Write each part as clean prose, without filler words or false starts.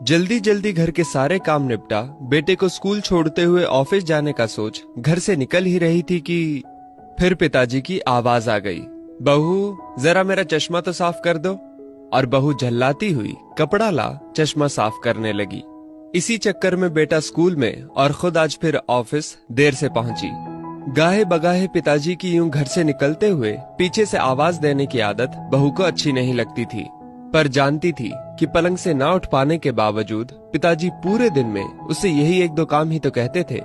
जल्दी जल्दी घर के सारे काम निपटा बेटे को स्कूल छोड़ते हुए ऑफिस जाने का सोच घर से निकल ही रही थी कि फिर पिताजी की आवाज आ गई। बहू, जरा मेरा चश्मा तो साफ कर दो। और बहू झल्लाती हुई कपड़ा ला चश्मा साफ करने लगी। इसी चक्कर में बेटा स्कूल में और खुद आज फिर ऑफिस देर से पहुंची। गाहे बगाहे पिताजी की यूं घर से निकलते हुए पीछे से आवाज देने की आदत बहू को अच्छी नहीं लगती थी, पर जानती थी कि पलंग से ना उठ पाने के बावजूद पिताजी पूरे दिन में उससे यही एक दो काम ही तो कहते थे।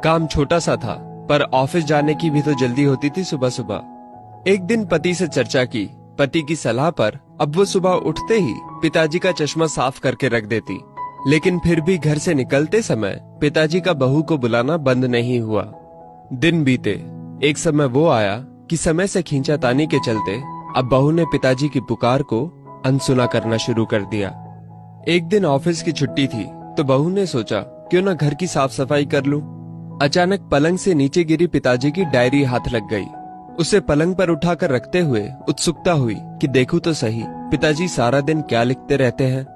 काम छोटा सा था, पर ऑफिस जाने की भी तो जल्दी होती थी सुबह सुबह। एक दिन पति से चर्चा की। पति की सलाह पर अब वो सुबह उठते ही पिताजी का चश्मा साफ करके रख देती, लेकिन फिर भी घर से निकलते समय पिताजी का बहू को बुलाना बंद नहीं हुआ। दिन बीते, एक समय वो आया कि समय से खींचातानी के चलते अब बहू ने पिताजी की पुकार को अनसुना करना शुरू कर दिया। एक दिन ऑफिस की छुट्टी थी तो बहू ने सोचा क्यों ना घर की साफ सफाई कर लूं। अचानक पलंग से नीचे गिरी पिताजी की डायरी हाथ लग गई। उसे पलंग पर उठाकर रखते हुए उत्सुकता हुई कि देखूं तो सही पिताजी सारा दिन क्या लिखते रहते हैं।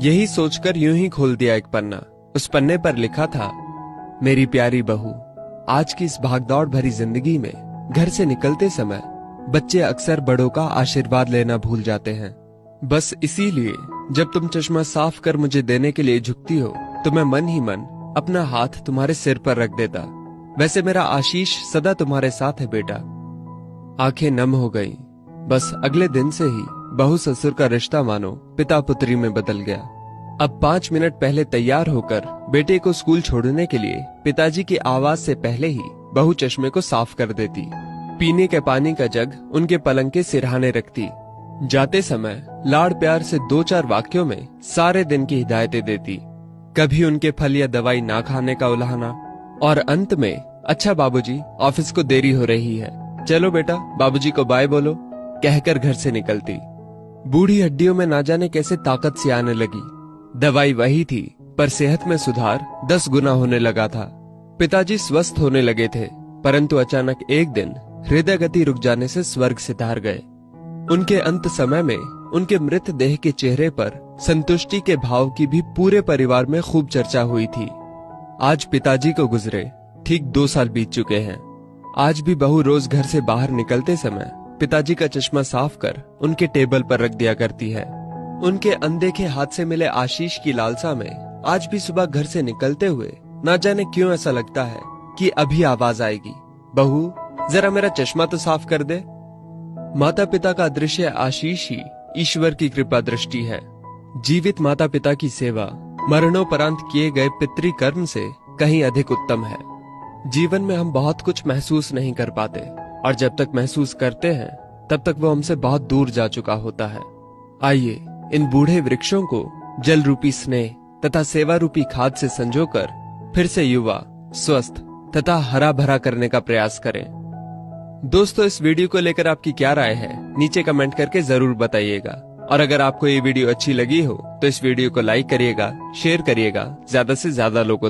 यही सोचकर यूं ही खोल दिया एक पन्ना। उस पन्ने पर लिखा था, मेरी प्यारी बहू, आज की इस भागदौड़ भरी जिंदगी में घर से निकलते समय बच्चे अक्सर बड़ों का आशीर्वाद लेना भूल जाते हैं। बस इसीलिए जब तुम चश्मा साफ कर मुझे देने के लिए झुकती हो तो मैं मन ही मन अपना हाथ तुम्हारे सिर पर रख देता। वैसे मेरा आशीष सदा तुम्हारे साथ है बेटा। आंखें नम हो गईं। बस अगले दिन से ही बहू ससुर का रिश्ता मानो पिता पुत्री में बदल गया। अब 5 मिनट पहले तैयार होकर बेटे को स्कूल छोड़ने के लिए पिताजी की आवाज से पहले ही बहू चश्मे को साफ कर देती। पीने के पानी का जग उनके पलंग के सिरहाने रखती। जाते समय लाड़ प्यार से 2-4 वाक्यों में सारे दिन की हिदायतें देती। कभी उनके फल या दवाई ना खाने का उलाहना, और अंत में, अच्छा बाबूजी, ऑफिस को देरी हो रही है, चलो बेटा बाबूजी को बाय बोलो, कहकर घर से निकलती। बूढ़ी हड्डियों में ना जाने कैसे ताकत सी आने लगी। दवाई वही थी, पर सेहत में सुधार 10 गुना होने लगा था। पिताजी स्वस्थ होने लगे थे, परंतु अचानक एक दिन हृदय गति रुक जाने से स्वर्ग सिधार गए। उनके अंत समय में उनके मृत देह के चेहरे पर संतुष्टि के भाव की भी पूरे परिवार में खूब चर्चा हुई थी। आज पिताजी को गुजरे ठीक 2 साल बीत चुके हैं। आज भी बहू रोज घर से बाहर निकलते समय पिताजी का चश्मा साफ कर उनके टेबल पर रख दिया करती है। उनके अनदेखे हाथ से मिले आशीष की लालसा में आज भी सुबह घर से निकलते हुए ना जाने क्यों ऐसा लगता है कि अभी आवाज आएगी, बहू जरा मेरा चश्मा तो साफ कर दे। माता पिता का दृश्य आशीष ही ईश्वर की कृपा दृष्टि है। जीवित माता पिता की सेवा मरणोपरांत किए गए पितृकर्म से कहीं अधिक उत्तम है। जीवन में हम बहुत कुछ महसूस नहीं कर पाते, और जब तक महसूस करते हैं तब तक वो हमसे बहुत दूर जा चुका होता है। आइए इन बूढ़े वृक्षों को जल रूपी स्नेह तथा सेवा रूपी खाद से संजोकर फिर से युवा, स्वस्थ तथा हरा भरा करने का प्रयास करें। दोस्तों, इस वीडियो को लेकर आपकी क्या राय है नीचे कमेंट करके जरूर बताइएगा। और अगर आपको ये वीडियो अच्छी लगी हो तो इस वीडियो को लाइक करिएगा, शेयर करिएगा ज्यादा से ज्यादा लोगों तक।